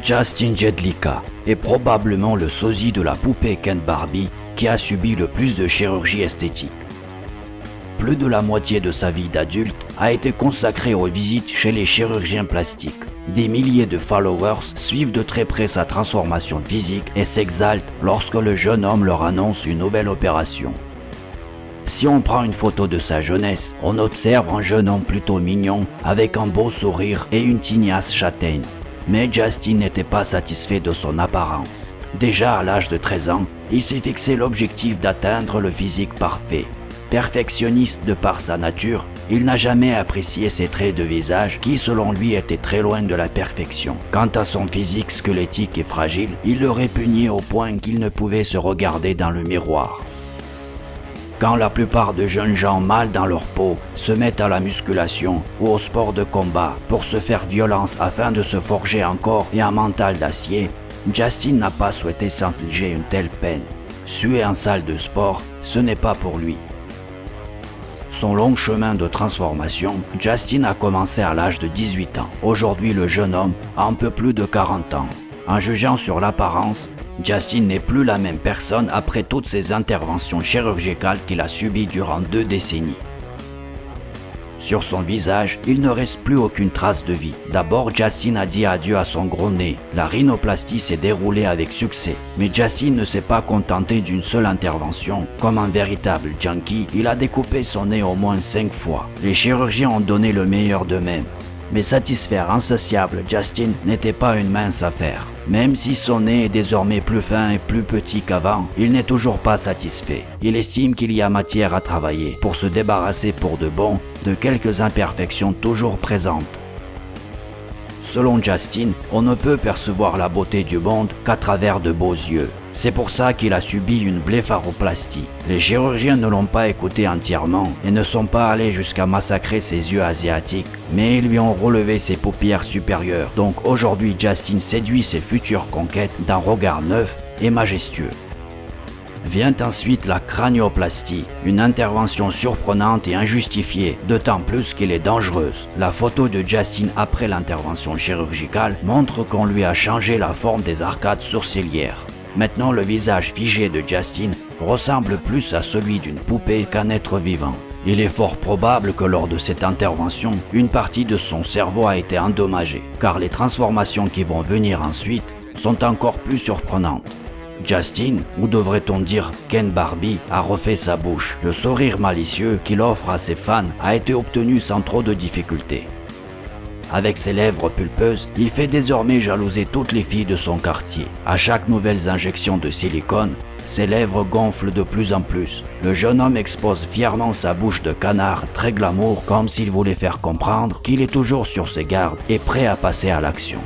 Justin Jedlicka est probablement le sosie de la poupée Ken Barbie qui a subi le plus de chirurgie esthétique. Plus de la moitié de sa vie d'adulte a été consacrée aux visites chez les chirurgiens plastiques. Des milliers de followers suivent de très près sa transformation physique et s'exaltent lorsque le jeune homme leur annonce une nouvelle opération. Si on prend une photo de sa jeunesse, on observe un jeune homme plutôt mignon avec un beau sourire et une tignasse châtaigne. Mais Justin n'était pas satisfait de son apparence. Déjà à l'âge de 13 ans, il s'est fixé l'objectif d'atteindre le physique parfait. Perfectionniste de par sa nature, il n'a jamais apprécié ses traits de visage qui, selon lui, étaient très loin de la perfection. Quant à son physique squelettique et fragile, il le répugnait au point qu'il ne pouvait se regarder dans le miroir. Quand la plupart de jeunes gens mal dans leur peau se mettent à la musculation ou au sport de combat pour se faire violence afin de se forger un corps et un mental d'acier, Justin n'a pas souhaité s'infliger une telle peine. Suer en salle de sport, ce n'est pas pour lui. Son long chemin de transformation, Justin a commencé à l'âge de 18 ans. Aujourd'hui, le jeune homme a un peu plus de 40 ans. En jugeant sur l'apparence, Justin n'est plus la même personne après toutes ces interventions chirurgicales qu'il a subies durant 2 décennies. Sur son visage, il ne reste plus aucune trace de vie. D'abord, Justin a dit adieu à son gros nez. La rhinoplastie s'est déroulée avec succès. Mais Justin ne s'est pas contenté d'une seule intervention. Comme un véritable junkie, il a découpé son nez au moins 5 fois. Les chirurgiens ont donné le meilleur d'eux-mêmes. Mais satisfaire insatiable Justin n'était pas une mince affaire. Même si son nez est désormais plus fin et plus petit qu'avant, il n'est toujours pas satisfait. Il estime qu'il y a matière à travailler pour se débarrasser pour de bon de quelques imperfections toujours présentes. Selon Justin, on ne peut percevoir la beauté du monde qu'à travers de beaux yeux. C'est pour ça qu'il a subi une blépharoplastie. Les chirurgiens ne l'ont pas écouté entièrement et ne sont pas allés jusqu'à massacrer ses yeux asiatiques, mais ils lui ont relevé ses paupières supérieures. Donc aujourd'hui, Justin séduit ses futures conquêtes d'un regard neuf et majestueux. Vient ensuite la cranioplastie, une intervention surprenante et injustifiée, d'autant plus qu'elle est dangereuse. La photo de Justin après l'intervention chirurgicale montre qu'on lui a changé la forme des arcades sourcilières. Maintenant, le visage figé de Justin ressemble plus à celui d'une poupée qu'un être vivant. Il est fort probable que lors de cette intervention, une partie de son cerveau a été endommagée, car les transformations qui vont venir ensuite sont encore plus surprenantes. Justin, ou devrait-on dire Ken Barbie, a refait sa bouche. Le sourire malicieux qu'il offre à ses fans a été obtenu sans trop de difficultés. Avec ses lèvres pulpeuses, il fait désormais jalouser toutes les filles de son quartier. À chaque nouvelle injection de silicone, ses lèvres gonflent de plus en plus. Le jeune homme expose fièrement sa bouche de canard très glamour, comme s'il voulait faire comprendre qu'il est toujours sur ses gardes et prêt à passer à l'action.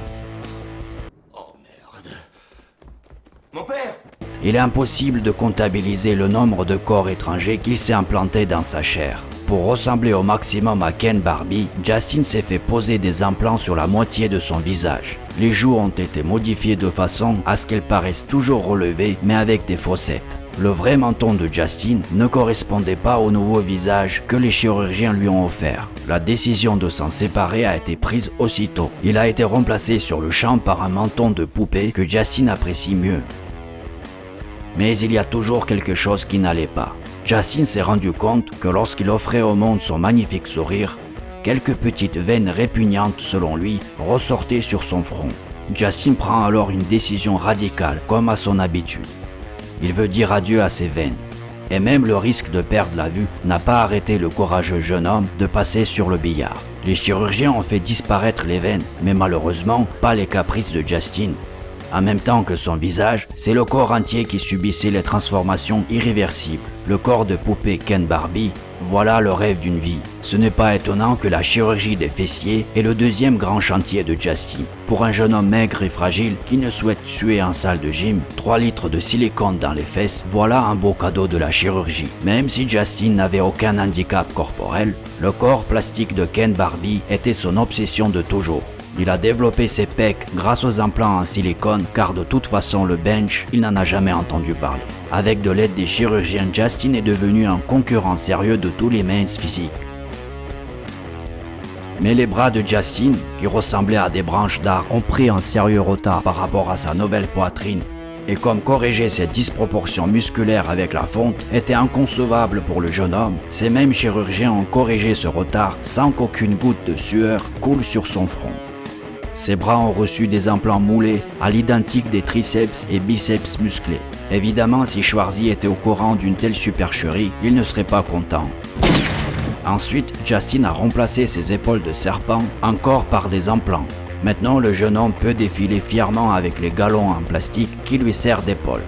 Mon père! Il est impossible de comptabiliser le nombre de corps étrangers qu'il s'est implanté dans sa chair. Pour ressembler au maximum à Ken Barbie, Justin s'est fait poser des implants sur la moitié de son visage. Les joues ont été modifiées de façon à ce qu'elles paraissent toujours relevées, mais avec des fossettes. Le vrai menton de Justin ne correspondait pas au nouveau visage que les chirurgiens lui ont offert. La décision de s'en séparer a été prise aussitôt. Il a été remplacé sur le champ par un menton de poupée que Justin apprécie mieux. Mais il y a toujours quelque chose qui n'allait pas. Justin s'est rendu compte que lorsqu'il offrait au monde son magnifique sourire, quelques petites veines répugnantes selon lui ressortaient sur son front. Justin prend alors une décision radicale comme à son habitude. Il veut dire adieu à ses veines. Et même le risque de perdre la vue n'a pas arrêté le courageux jeune homme de passer sur le billard. Les chirurgiens ont fait disparaître les veines, mais malheureusement pas les caprices de Justin. En même temps que son visage, c'est le corps entier qui subissait les transformations irréversibles. Le corps de poupée Ken Barbie, voilà le rêve d'une vie. Ce n'est pas étonnant que la chirurgie des fessiers est le deuxième grand chantier de Justin. Pour un jeune homme maigre et fragile qui ne souhaite suer en salle de gym, 3 litres de silicone dans les fesses, voilà un beau cadeau de la chirurgie. Même si Justin n'avait aucun handicap corporel, le corps plastique de Ken Barbie était son obsession de toujours. Il a développé ses pecs grâce aux implants en silicone car de toute façon le bench, il n'en a jamais entendu parler. Avec de l'aide des chirurgiens, Justin est devenu un concurrent sérieux de tous les mains physiques. Mais les bras de Justin, qui ressemblaient à des branches d'arbres, ont pris un sérieux retard par rapport à sa nouvelle poitrine. Et comme corriger cette disproportion musculaire avec la fonte était inconcevable pour le jeune homme, ces mêmes chirurgiens ont corrigé ce retard sans qu'aucune goutte de sueur coule sur son front. Ses bras ont reçu des implants moulés à l'identique des triceps et biceps musclés. Évidemment, si Schwarzy était au courant d'une telle supercherie, il ne serait pas content. Ensuite, Justin a remplacé ses épaules de serpent encore par des implants. Maintenant, le jeune homme peut défiler fièrement avec les galons en plastique qui lui servent d'épaule.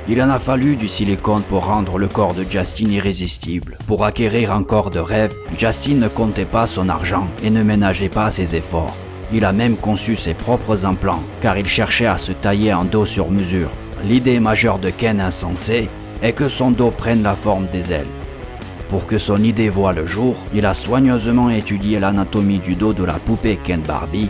Il en a fallu du silicone pour rendre le corps de Justin irrésistible. Pour acquérir un corps de rêve, Justin ne comptait pas son argent et ne ménageait pas ses efforts. Il a même conçu ses propres implants, car il cherchait à se tailler un dos sur mesure. L'idée majeure de Ken insensé est que son dos prenne la forme des ailes. Pour que son idée voie le jour, il a soigneusement étudié l'anatomie du dos de la poupée Ken Barbie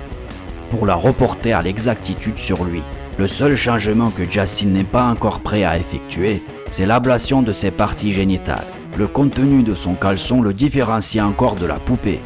pour la reporter à l'exactitude sur lui. Le seul changement que Justin n'est pas encore prêt à effectuer, c'est l'ablation de ses parties génitales. Le contenu de son caleçon le différencie encore de la poupée.